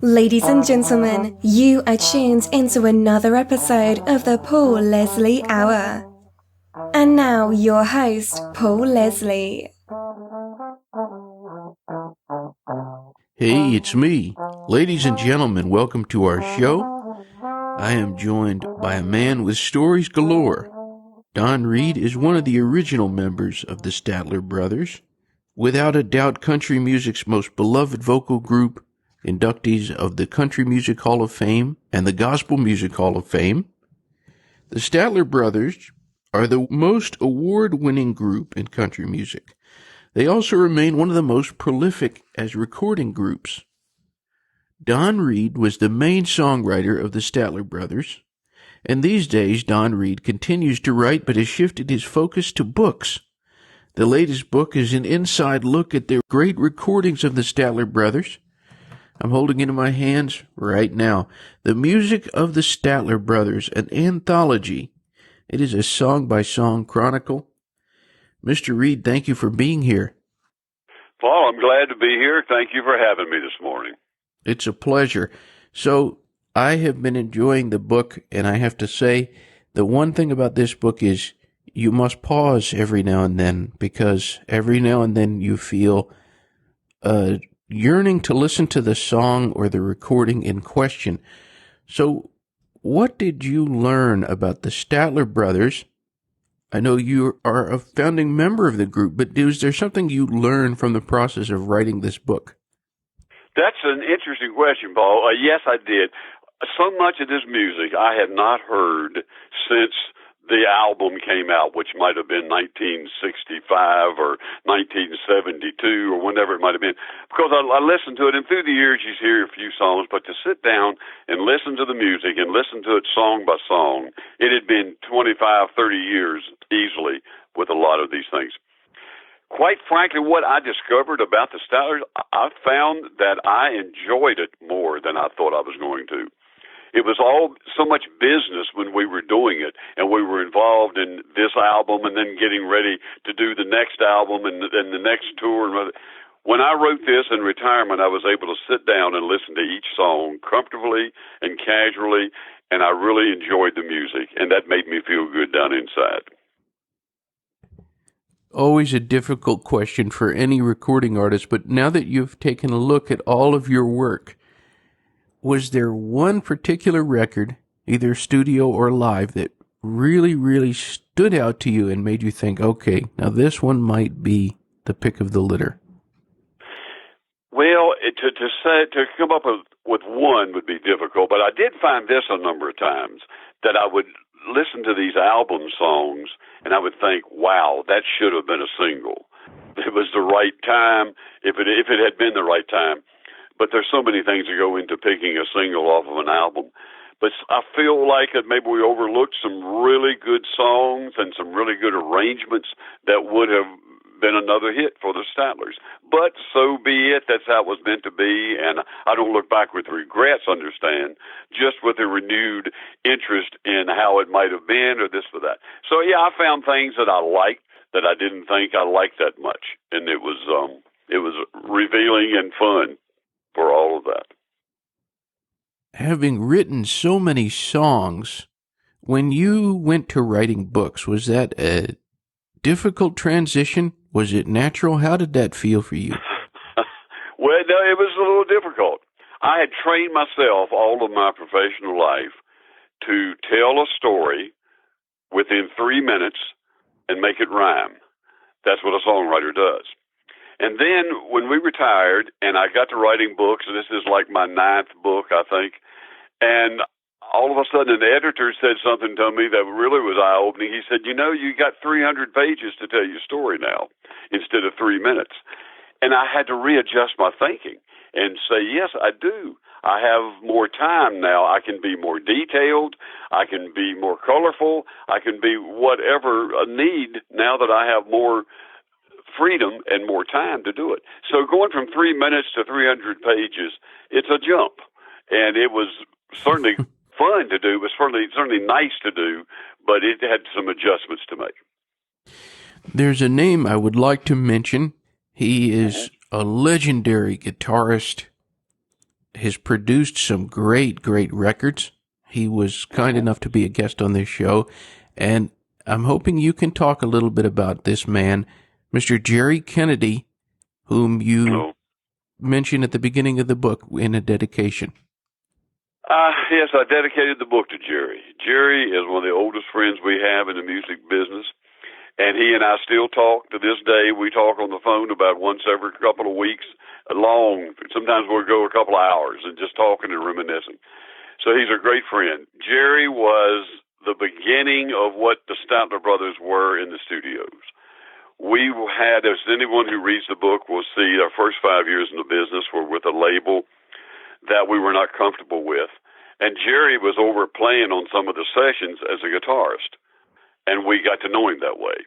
Ladies and gentlemen, you are tuned into another episode of the Paul Leslie Hour. And now your host, Paul Leslie. Hey, it's me. Ladies and gentlemen, welcome to our show. I am joined by a man with stories galore. Don Reid is one of the original members of the Statler Brothers. Without a doubt, country music's most beloved vocal group, inductees of the Country Music Hall of Fame and the Gospel Music Hall of Fame. The Statler Brothers are the most award-winning group in country music. They also remain one of the most prolific as recording groups. Don Reid was the main songwriter of the Statler Brothers, and these days Don Reid continues to write but has shifted his focus to books. The latest book is an inside look at the great recordings of the Statler Brothers. I'm holding it in my hands right now. The Music of the Statler Brothers, an anthology. It is a song-by-song chronicle. Mr. Reid, thank you for being here. Paul, I'm glad to be here. Thank you for having me this morning. It's a pleasure. So, I have been enjoying the book, and I have to say, the one thing about this book is you must pause every now and then, because every now and then you feel yearning to listen to the song or the recording in question. So, what did you learn about the Statler Brothers? I know you are a founding member of the group, but is there something you learned from the process of writing this book? That's an interesting question, Paul. Yes, I did. So much of this music I had not heard since the album came out, which might have been 1965 or 1972 or whenever it might have been, because I listened to it, and through the years you hear a few songs, but to sit down and listen to the music and listen to it song by song, it had been 25, 30 years easily with a lot of these things. Quite frankly, what I discovered about the Statlers, I found that I enjoyed it more than I thought I was going to. It was all so much business when we were doing it, and we were involved in this album and then getting ready to do the next album and the next tour. When I wrote this in retirement, I was able to sit down and listen to each song comfortably and casually, and I really enjoyed the music, and that made me feel good down inside. Always a difficult question for any recording artist, but now that you've taken a look at all of your work, was there one particular record, either studio or live, that really, really stood out to you and made you think, okay, now this one might be the pick of the litter? Well, to come up with one would be difficult, but I did find this a number of times, that I would listen to these album songs and I would think, wow, that should have been a single. It was the right time, if it had been the right time. But there's so many things that go into picking a single off of an album. But I feel like that maybe we overlooked some really good songs and some really good arrangements that would have been another hit for the Statlers. But so be it. That's how it was meant to be. And I don't look back with regrets, understand, just with a renewed interest in how it might have been or this or that. So, yeah, I found things that I liked that I didn't think I liked that much. And it was revealing and fun for all of that. Having written so many songs, when you went to writing books, was that a difficult transition? Was it natural? How did that feel for you? Well, no, it was a little difficult. I had trained myself all of my professional life to tell a story within 3 minutes and make it rhyme. That's what a songwriter does. And then when we retired and I got to writing books, and this is like my 9th book, I think, and all of a sudden an editor said something to me that really was eye-opening. He said, you got 300 pages to tell your story now instead of 3 minutes. And I had to readjust my thinking and say, yes, I do. I have more time now. I can be more detailed. I can be more colorful. I can be whatever I need now that I have more freedom and more time to do it. So going from 3 minutes to 300 pages, it's a jump. And it was certainly fun to do. It was certainly nice to do, but it had some adjustments to make. There's a name I would like to mention. He is a legendary guitarist, has produced some great records. He was kind enough to be a guest on this show, and I'm hoping you can talk a little bit about this man, Mr. Jerry Kennedy, whom you mentioned at the beginning of the book in a dedication. Yes, I dedicated the book to Jerry. Jerry is one of the oldest friends we have in the music business, and he and I still talk to this day. We talk on the phone about once every couple of weeks, long. Sometimes we'll go a couple of hours and just talking and reminiscing. So he's a great friend. Jerry was the beginning of what the Statler Brothers were in the studios. We had, as anyone who reads the book will see, our first 5 years in the business were with a label that we were not comfortable with. And Jerry was over playing on some of the sessions as a guitarist, and we got to know him that way.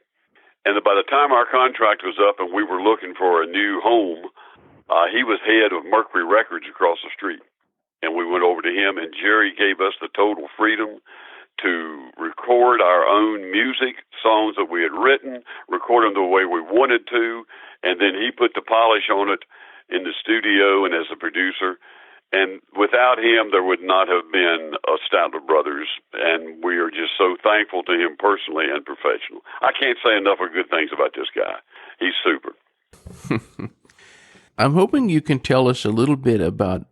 And by the time our contract was up and we were looking for a new home, he was head of Mercury Records across the street. And we went over to him, and Jerry gave us the total freedom to record our own music, songs that we had written, record them the way we wanted to, and then he put the polish on it in the studio and as a producer. And without him, there would not have been a Statler Brothers, and we are just so thankful to him personally and professionally. I can't say enough of good things about this guy. He's super. I'm hoping you can tell us a little bit about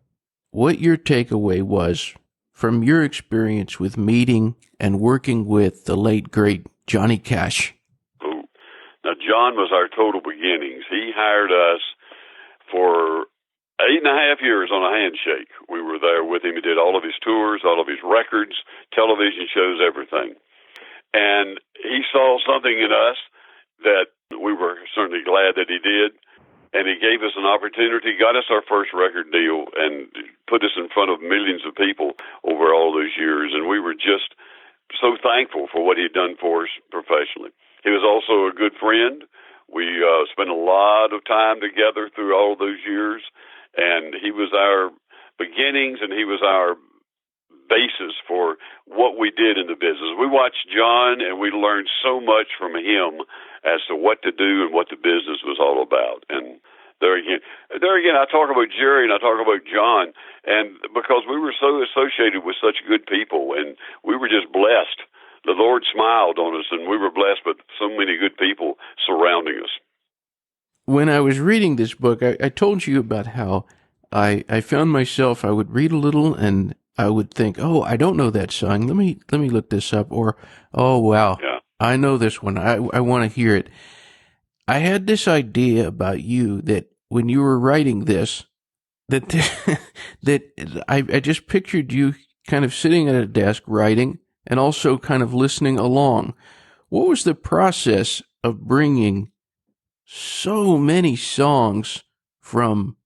what your takeaway was from your experience with meeting and working with the late, great Johnny Cash. Ooh. Now, John was our total beginnings. He hired us for 8.5 years on a handshake. We were there with him. He did all of his tours, all of his records, television shows, everything. And he saw something in us that we were certainly glad that he did. And he gave us an opportunity, got us our first record deal, and put us in front of millions of people over all those years. And we were just so thankful for what he'd done for us professionally. He was also a good friend. We spent a lot of time together through all those years. And he was our beginnings, and he was our basis for what we did in the business. We watched John, and we learned so much from him as to what to do and what the business was all about. And there again, I talk about Jerry and I talk about John, and because we were so associated with such good people, and we were just blessed. The Lord smiled on us, and we were blessed with so many good people surrounding us. When I was reading this book, I told you about how I found myself, I would read a little and I would think, oh, I don't know that song. Let me look this up. Or, oh, wow, yeah, I know this one. I want to hear it. I had this idea about you that when you were writing this, that I just pictured you kind of sitting at a desk writing and also kind of listening along. What was the process of bringing so many songs from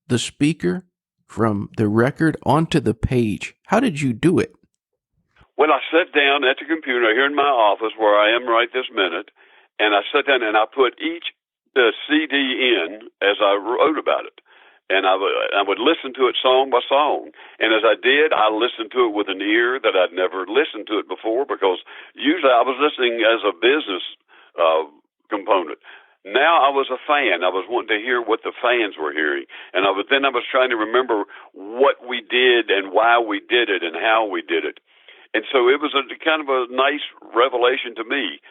the speaker, from the record, onto the page? How did you do it? Well, I sat down at the computer here in my office where I am right this minute, and I sat down and I put each CD in as I wrote about it. And I would listen to it song by song. And as I did, I listened to it with an ear that I'd never listened to it before, because usually I was listening as a business component. Now I was a fan. I was wanting to hear what the fans were hearing. And I was trying to remember what we did and why we did it and how we did it. And so it was a kind of a nice revelation to me.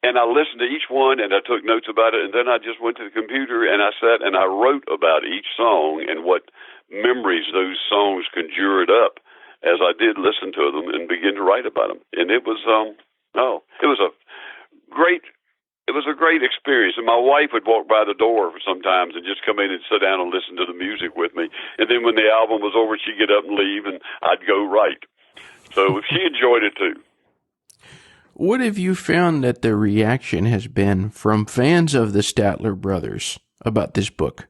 And I listened to each one, and I took notes about it, and then I just went to the computer, and I sat and I wrote about each song and what memories those songs conjured up as I did listen to them and begin to write about them. And it was It was a great experience, and my wife would walk by the door sometimes and just come in and sit down and listen to the music with me. And then when the album was over, she'd get up and leave, and I'd go write. So she enjoyed it too. What have you found that the reaction has been from fans of the Statler Brothers about this book?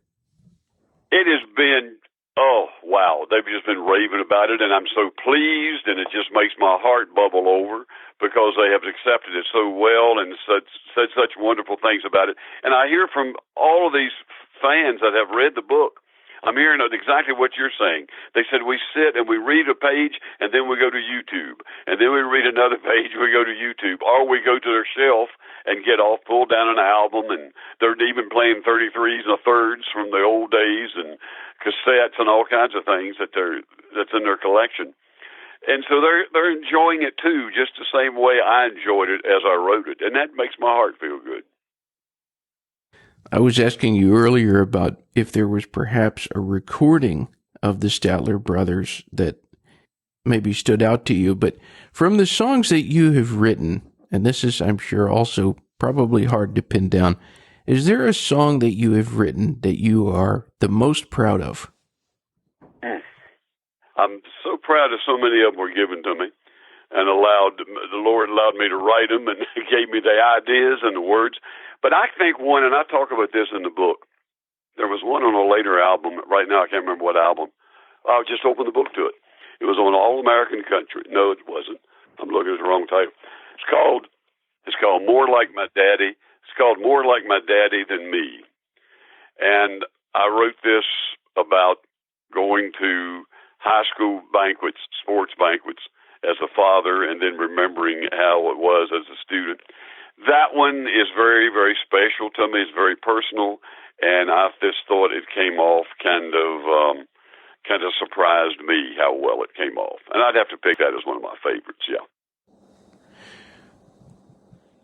It has been, oh, wow. They've just been raving about it, and I'm so pleased, and it just makes my heart bubble over, because they have accepted it so well and said such wonderful things about it. And I hear from all of these fans that have read the book, I'm hearing exactly what you're saying. They said we sit and we read a page and then we go to YouTube. And then we read another page and we go to YouTube. Or we go to their shelf and get off, pull down an album, and they're even playing 33s and a thirds from the old days and cassettes and all kinds of things that's in their collection. And so they're enjoying it too, just the same way I enjoyed it as I wrote it. And that makes my heart feel good. I was asking you earlier about if there was perhaps a recording of the Statler Brothers that maybe stood out to you, but from the songs that you have written, and this is, I'm sure, also probably hard to pin down, is there a song that you have written that you are the most proud of? I'm so proud of so many of them were given to me, and the Lord allowed me to write them and gave me the ideas and the words. But I think one, and I talk about this in the book, there was one on a later album. Right now I can't remember what album. I'll just open the book to it. It was on All American Country. No, it wasn't. I'm looking at the wrong title. It's called More Like My Daddy. It's called More Like My Daddy Than Me. And I wrote this about going to high school banquets, sports banquets, as a father, and then remembering how it was as a student. That one is very, very special to me. It's very personal, and I just thought it came off kind of surprised me how well it came off. And I'd have to pick that as one of my favorites, yeah.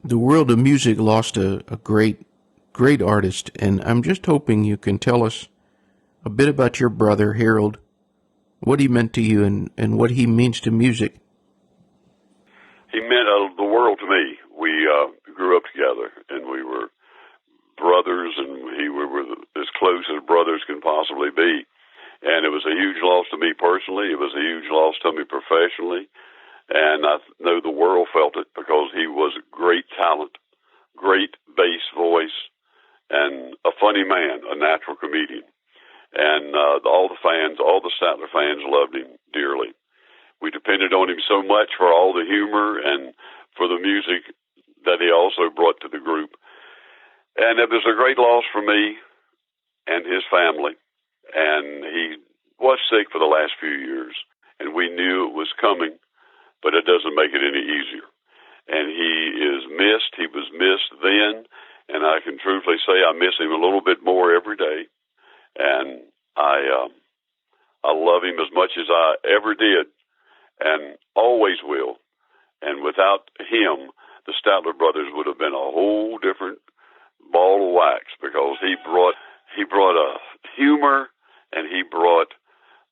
The world of music lost a great artist, and I'm just hoping you can tell us a bit about your brother, Harold, what he meant to you and what he means to music. He meant the world to me. We grew up together, and we were brothers, and we were as close as brothers can possibly be. And it was a huge loss to me personally. It was a huge loss to me professionally. And I know the world felt it because he was a great talent, great bass voice, and a funny man, a natural comedian. And all the Statler fans loved him dearly. We depended on him so much for all the humor and for the music that he also brought to the group. And it was a great loss for me and his family. And he was sick for the last few years, and we knew it was coming, but it doesn't make it any easier. And he is missed. He was missed then, and I can truthfully say I miss him a little bit more every day. And I love him as much as I ever did, and always will. And without him, the Statler Brothers would have been a whole different ball of wax, because he brought a humor and he brought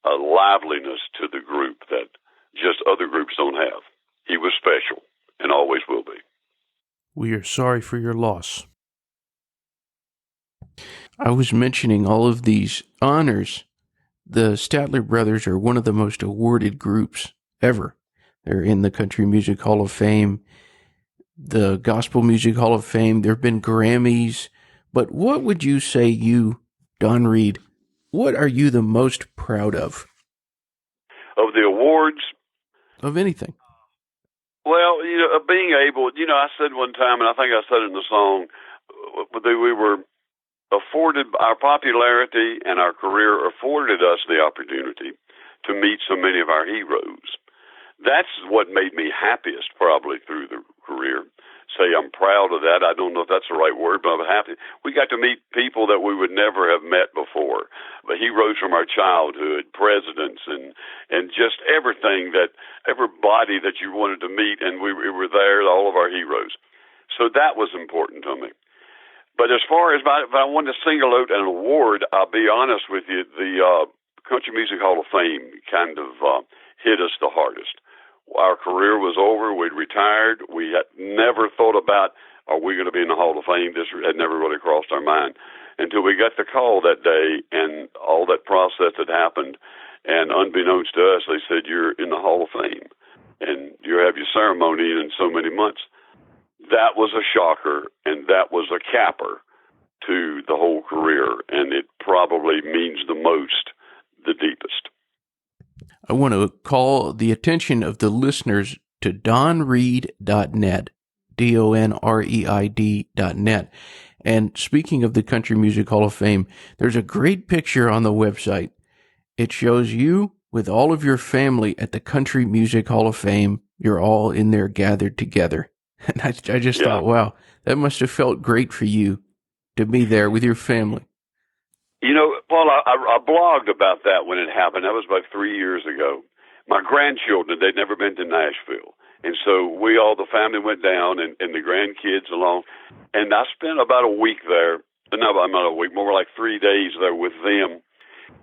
a liveliness to the group that just other groups don't have. He was special and always will be. We are sorry for your loss. I was mentioning all of these honors. The Statler Brothers are one of the most awarded groups ever. They're in the Country Music Hall of Fame, the Gospel Music Hall of Fame. There have been Grammys. But what would you say you, Don Reid, what are you the most proud of? Of the awards? Of anything. Well, being able, I said one time, and I think I said it in the song, that we were afforded, our popularity and our career afforded us the opportunity to meet so many of our heroes. That's what made me happiest probably through the career. Say I'm proud of that. I don't know if that's the right word, but I'm happy. We got to meet people that we would never have met before. The heroes from our childhood, presidents, and just everything everybody that you wanted to meet, and we were there, all of our heroes. So that was important to me. But as far as if I wanted to single out an award, I'll be honest with you, the Country Music Hall of Fame kind of hit us the hardest. Our career was over. We'd retired. We had never thought about, are we going to be in the Hall of Fame? This had never really crossed our mind until we got the call that day and all that process had happened. And unbeknownst to us, they said, you're in the Hall of Fame and you have your ceremony in so many months. That was a shocker, and that was a capper to the whole career, and it probably means the most, the deepest. I want to call the attention of the listeners to donreid.net, DonReid.net. And speaking of the Country Music Hall of Fame, there's a great picture on the website. It shows you with all of your family at the Country Music Hall of Fame. You're all in there gathered together. And I just thought, wow, that must have felt great for you to be there with your family. Paul, I blogged about that when it happened. That was about 3 years ago. My grandchildren, they'd never been to Nashville. And so the family went down and the grandkids along. And I spent about a week there. No, not a week, more like 3 days there with them.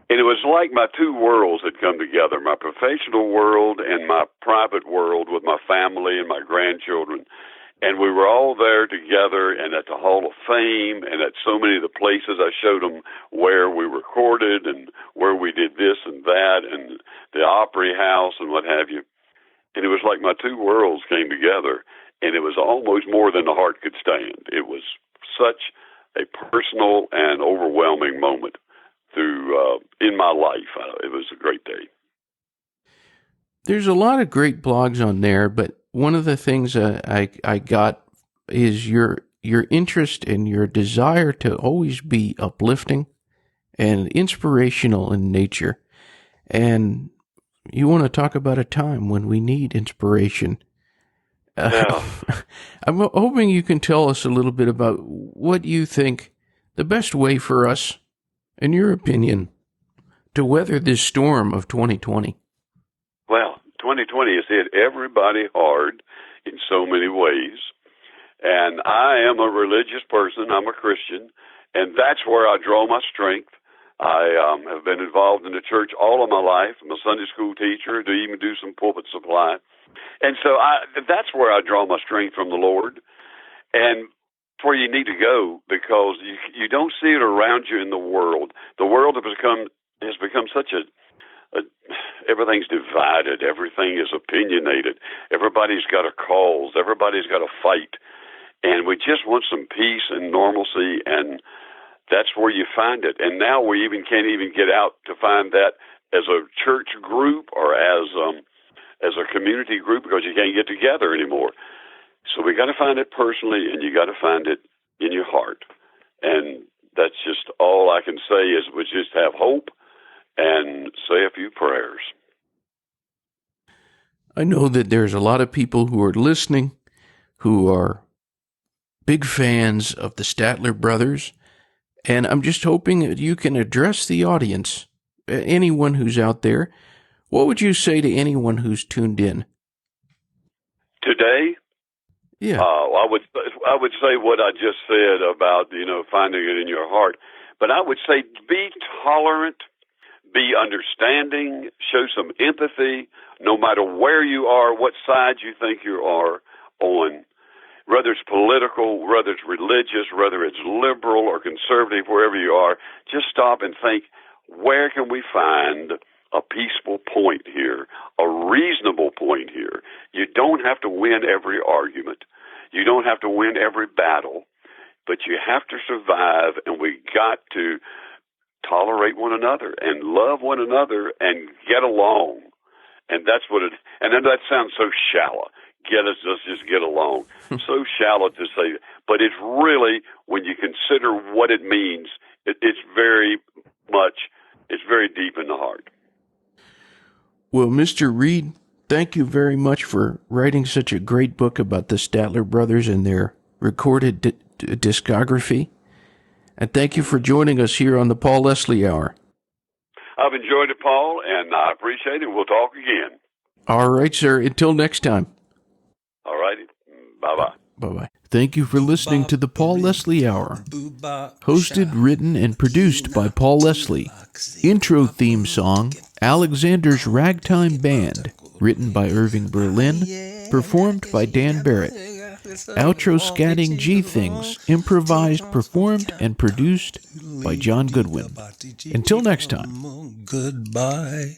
And it was like my two worlds had come together, my professional world and my private world with my family and my grandchildren. And we were all there together and at the Hall of Fame and at so many of the places. I showed them where we recorded and where we did this and that and the Opry House and what have you. And it was like my two worlds came together, and it was almost more than the heart could stand. It was such a personal and overwhelming moment in my life. It was a great day. There's a lot of great blogs on there, but one of the things I got is your interest and your desire to always be uplifting and inspirational in nature. And you want to talk about a time when we need inspiration. Yeah. I'm hoping you can tell us a little bit about what you think the best way for us, in your opinion, to weather this storm of 2020. Well, 2020 has hit everybody hard in so many ways. And I am a religious person. I'm a Christian. And that's where I draw my strength. I have been involved in the church all of my life. I'm a Sunday school teacher, to even do some pulpit supply. And so that's where I draw my strength from the Lord. And where you need to go, because you don't see it around you in the world. The world has become such everything's divided. Everything is opinionated. Everybody's got a cause. Everybody's got a fight. And we just want some peace and normalcy, and that's where you find it. And now we can't even get out to find that as a church group or as a community group, because you can't get together anymore. So we got to find it personally, and you got to find it in your heart. And that's just all I can say is we just have hope and say a few prayers. I know that there's a lot of people who are listening who are big fans of the Statler Brothers, and I'm just hoping that you can address the audience, anyone who's out there. What would you say to anyone who's tuned in? Today? Yeah. I would say what I just said about, finding it in your heart. But I would say be tolerant, be understanding, show some empathy, no matter where you are, what side you think you are on, whether it's political, whether it's religious, whether it's liberal or conservative, wherever you are. Just stop and think, where can we find a peaceful point here, a reasonable point here? You don't have to win every argument. You don't have to win every battle, but you have to survive, and we got to tolerate one another and love one another and get along. And that's what it, and then that sounds so shallow. Let's just get along. So shallow to say, but it's really, when you consider what it means, it's very deep in the heart. Well, Mr. Reid, thank you very much for writing such a great book about the Statler Brothers and their recorded discography. And thank you for joining us here on the Paul Leslie Hour. I've enjoyed it, Paul, and I appreciate it. We'll talk again. All right, sir. Until next time. All righty. Bye-bye. Bye-bye. Thank you for listening to the Paul Leslie Hour. Hosted, written, and produced by Paul Leslie. Intro theme song, Alexander's Ragtime Band, written by Irving Berlin, performed by Dan Barrett. Outro scatting G Things, improvised, performed, and produced by John Goodwin. Until next time. Goodbye.